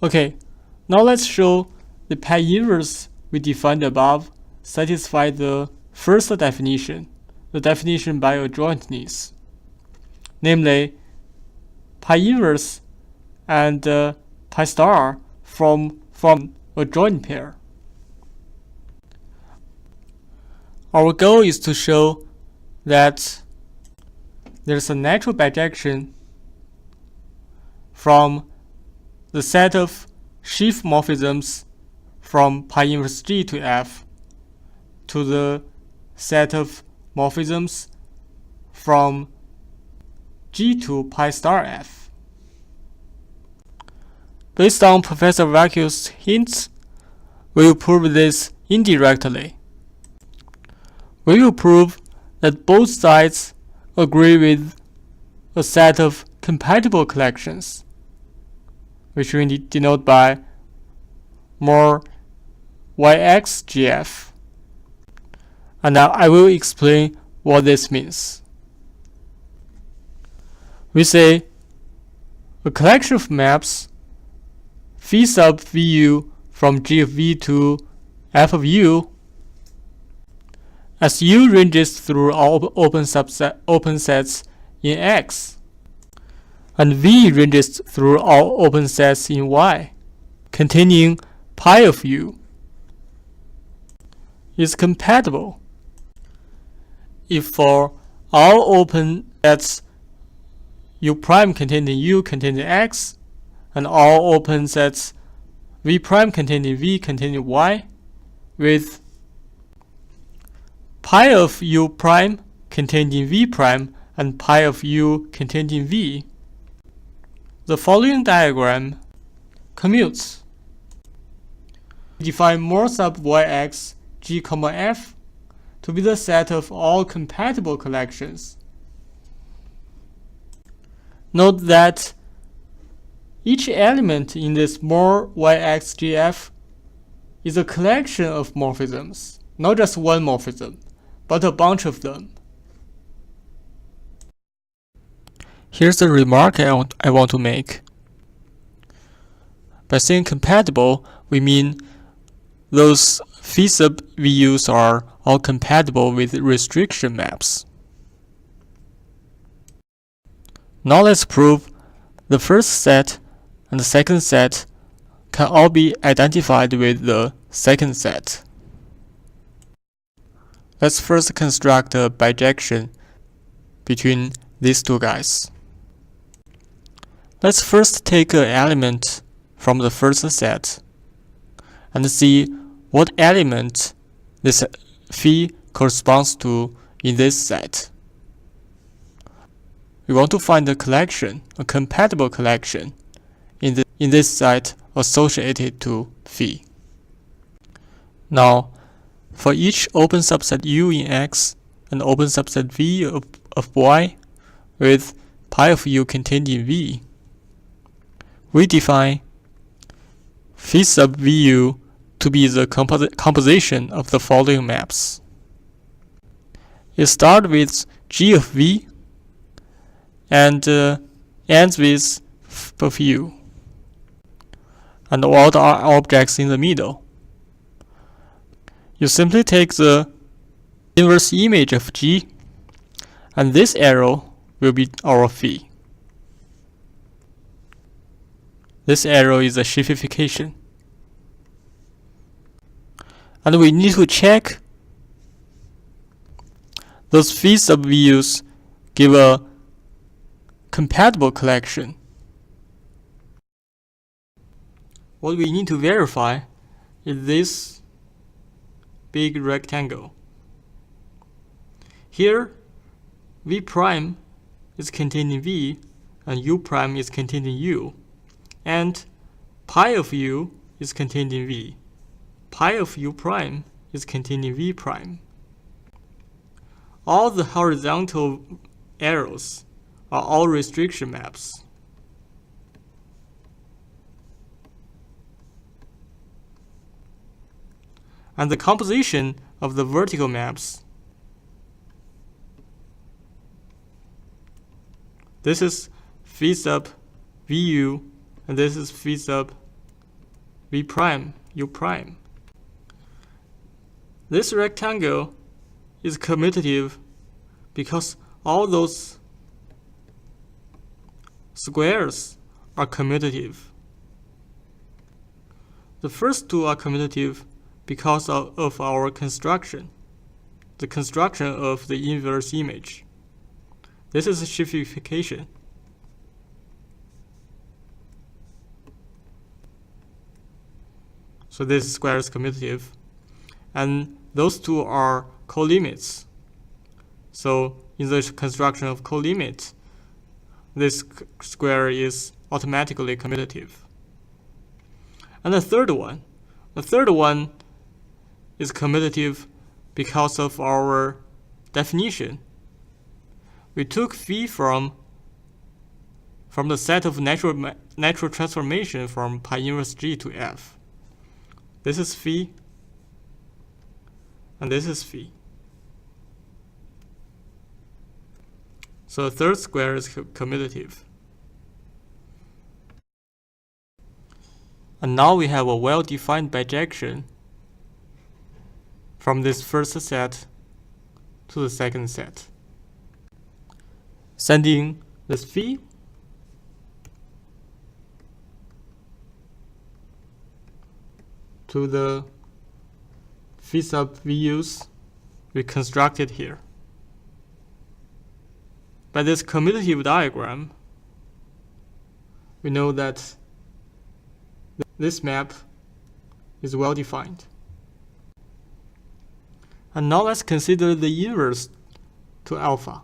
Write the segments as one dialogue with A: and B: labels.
A: Okay, now let's show the pi inverse we defined above satisfy the first definition, the definition by adjointness, namely pi inverse and pi star from a joint pair. Our goal is to show that there's a natural bijection from the set of sheaf morphisms from pi inverse G to F to the set of morphisms from G to pi star F. Based on Professor Vakil's hints, we will prove this indirectly. We will prove that both sides agree with a set of compatible collections, which we denote by more YXGF. And now I will explain what this means. We say a collection of maps phi sub VU from G of V to F of U as U ranges through all open sets in X, and V ranges through all open sets in Y, containing pi of U, is compatible if for all open sets U prime containing U containing X, and all open sets V prime containing V containing Y, with pi of U prime containing V prime and pi of U containing V. The following diagram commutes. We define more sub Yx G, F to be the set of all compatible collections. Note that each element in this more YXGF is a collection of morphisms, not just one morphism, but a bunch of them. Here's a remark I want to make. By saying compatible, we mean those phi sub VUs are all compatible with restriction maps. Now let's prove the first set and the second set can all be identified with the second set. Let's first construct a bijection between these two guys. Let's first take an element from the first set and see what element this phi corresponds to in this set. We want to find a collection, a compatible collection, in this set associated to phi. Now, for each open subset U in X and open subset V of Y with pi of U contained in V, we define phi sub VU to be the composition of the following maps. It starts with G of V and ends with F of U, and all the objects in the middle. You simply take the inverse image of G, and this arrow will be our phi. This arrow is a sheafification. And we need to check those phi sub VUs give a compatible collection. What we need to verify is this big rectangle. Here, V prime is contained in V and U prime is contained in U, and pi of U is contained in V. Pi of U prime is contained in V prime. All the horizontal arrows are all restriction maps. And the composition of the vertical maps, this is phi sub VU and this is phi sub v prime u prime. This rectangle is commutative because all those squares are commutative. The first two are commutative because of our construction, the construction of the inverse image. This is sheafification. So this square is commutative, and those two are colimits. So in the construction of colimit, this square is automatically commutative. And the third one is commutative because of our definition. We took phi from the set of natural transformation from pi inverse g to f. This is phi, and this is phi. So the third square is commutative. And now we have a well-defined bijection from this first set to the second set. Sending this phi to the phi sub VUs we constructed here. By this commutative diagram, we know that this map is well defined. And now let's consider the inverse to alpha.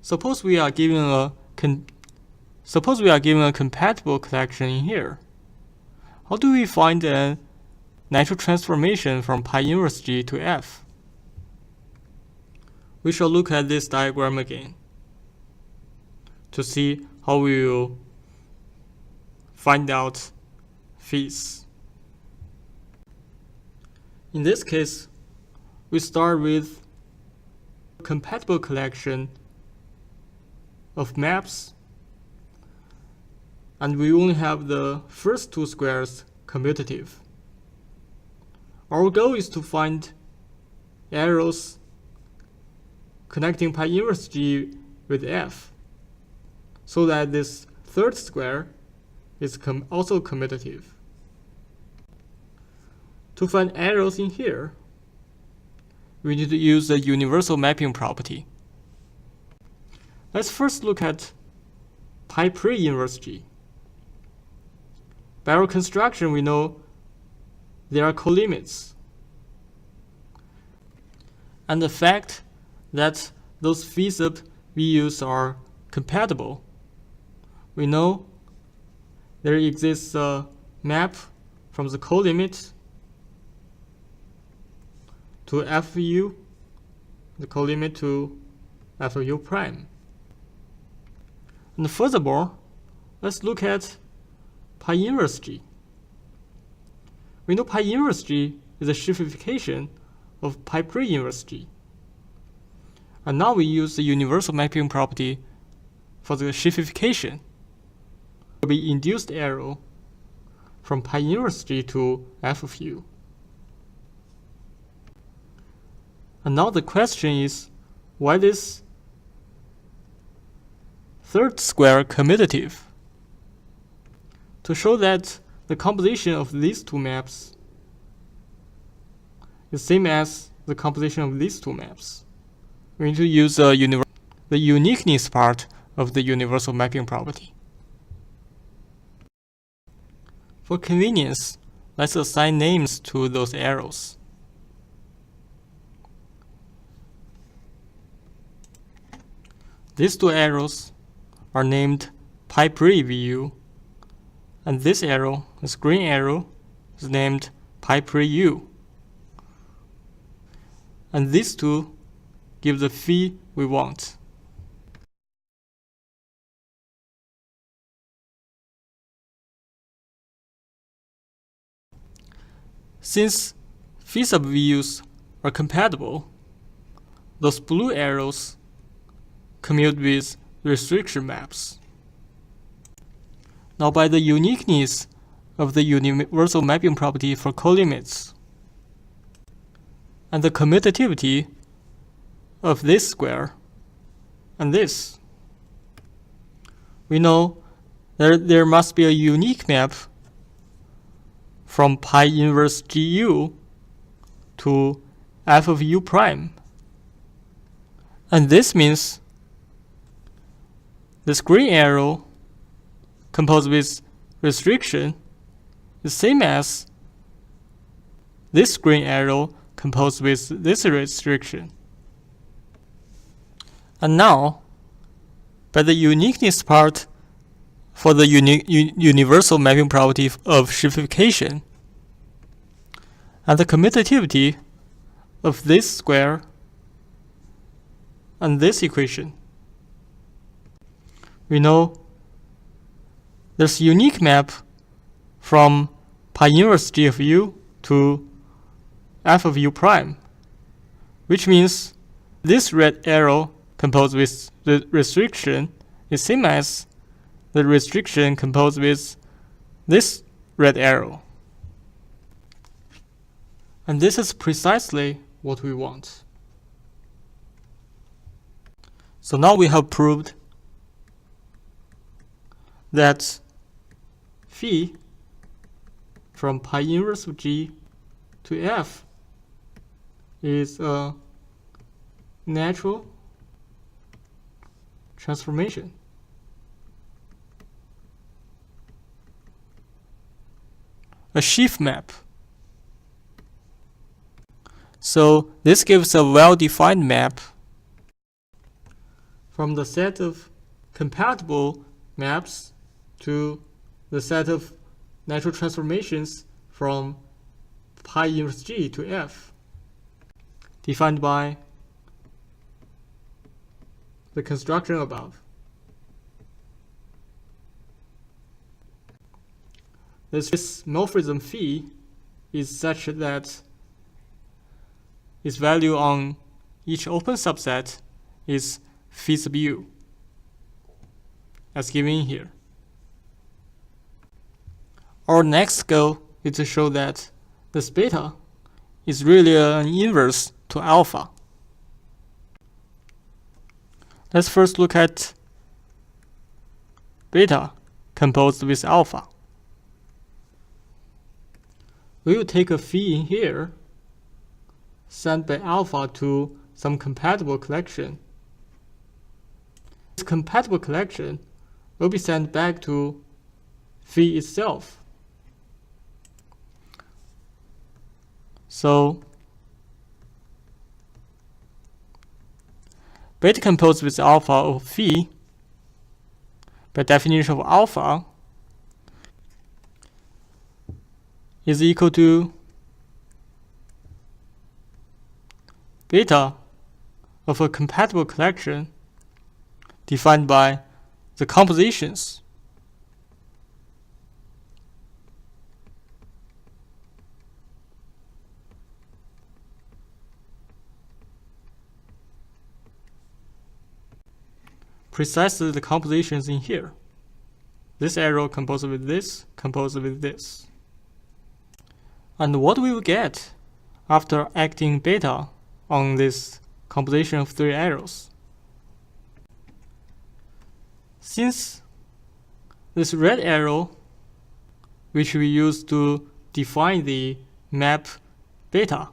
A: Suppose we are given a compatible collection in here. How do we find a natural transformation from pi inverse g to f? We shall look at this diagram again to see how we will find out phis. In this case, we start with a compatible collection of maps, and we only have the first two squares commutative. Our goal is to find arrows connecting pi inverse g with f, so that this third square is also commutative. To find arrows in here, we need to use the universal mapping property. Let's first look at pi pre-inverse g. By our construction, we know there are colimits. And the fact that those phi sub VUs are compatible, we know there exists a map from the colimit to FU, the colimit to FU prime. And furthermore, let's look at pi inverse g. We know pi inverse g is a sheafification of pi pre-inverse g. And now we use the universal mapping property for the sheafification. There will be induced arrow from pi inverse g to f of u. And now the question is, why this third square commutative? To show that the composition of these two maps is same as the composition of these two maps, we need to use the uniqueness part of the universal mapping property. For convenience, let's assign names to those arrows. These two arrows are named pi pre-VU, and this arrow, this green arrow, is named pi pre-U. And these two give the phi we want. Since phi sub VUs are compatible, those blue arrows commute with restriction maps. Now by the uniqueness of the universal mapping property for colimits, and the commutativity of this square and this. We know there must be a unique map from pi inverse GU to f of u prime. And this means this green arrow composed with restriction is same as this green arrow composed with this restriction. And now, by the uniqueness part for the universal mapping property of sheafification, and the commutativity of this square and this equation, we know there's a unique map from pi inverse g of u to f of u prime, which means this red arrow composed with the restriction is same as the restriction composed with this red arrow. And this is precisely what we want. So now we have proved that phi from pi inverse of g to f is a natural transformation. A sheaf map. So this gives a well-defined map from the set of compatible maps to the set of natural transformations from pi inverse g to f, defined by the construction above. This morphism phi is such that its value on each open subset is phi sub u, as given here. Our next goal is to show that this beta is really an inverse to alpha. Let's first look at beta composed with alpha. We will take a phi in here, sent by alpha to some compatible collection. This compatible collection will be sent back to phi itself. So beta composed with alpha of phi, by definition of alpha, is equal to beta of a compatible collection defined by the compositions. Precisely the compositions in here. This arrow composed with this, composed with this. And what we will get after acting beta on this composition of three arrows? Since this red arrow, which we use to define the map beta,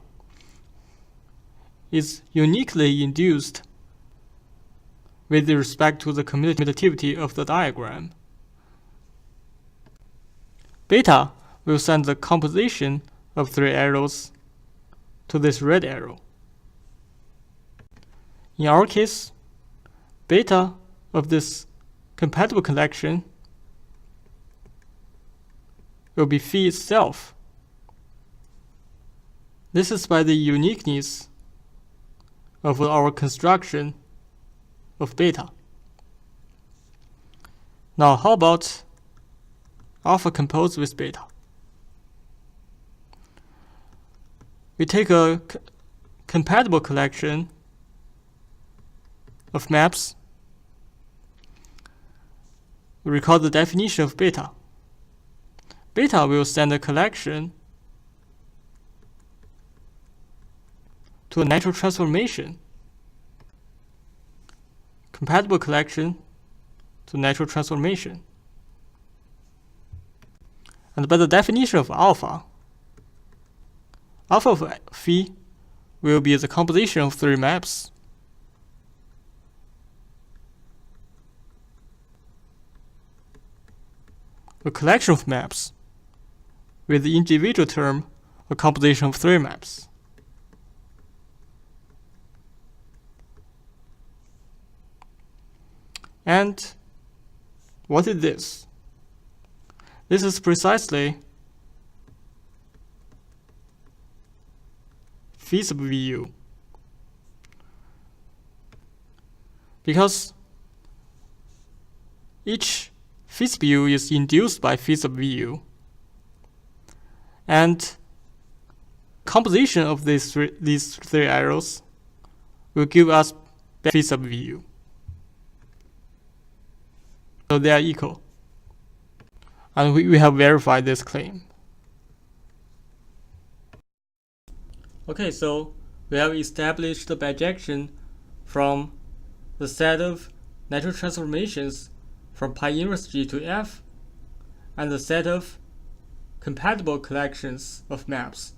A: is uniquely induced with respect to the commutativity of the diagram, beta will send the composition of three arrows to this red arrow. In our case, beta of this compatible collection will be phi itself. This is by the uniqueness of our construction of beta. Now, how about alpha composed with beta? We take a compatible collection of maps. We recall the definition of beta. Beta will send a collection to a natural transformation. Compatible collection to natural transformation. And by the definition of alpha of phi will be the composition of three maps. A collection of maps with the individual term a composition of three maps. And what is this? This is precisely phi sub vu. Because each phi sub u is induced by phi sub vu. And composition of these three arrows will give us phi sub vu. So they are equal. And we have verified this claim. Okay, so we have established the bijection from the set of natural transformations from pi inverse g to f, and the set of compatible collections of maps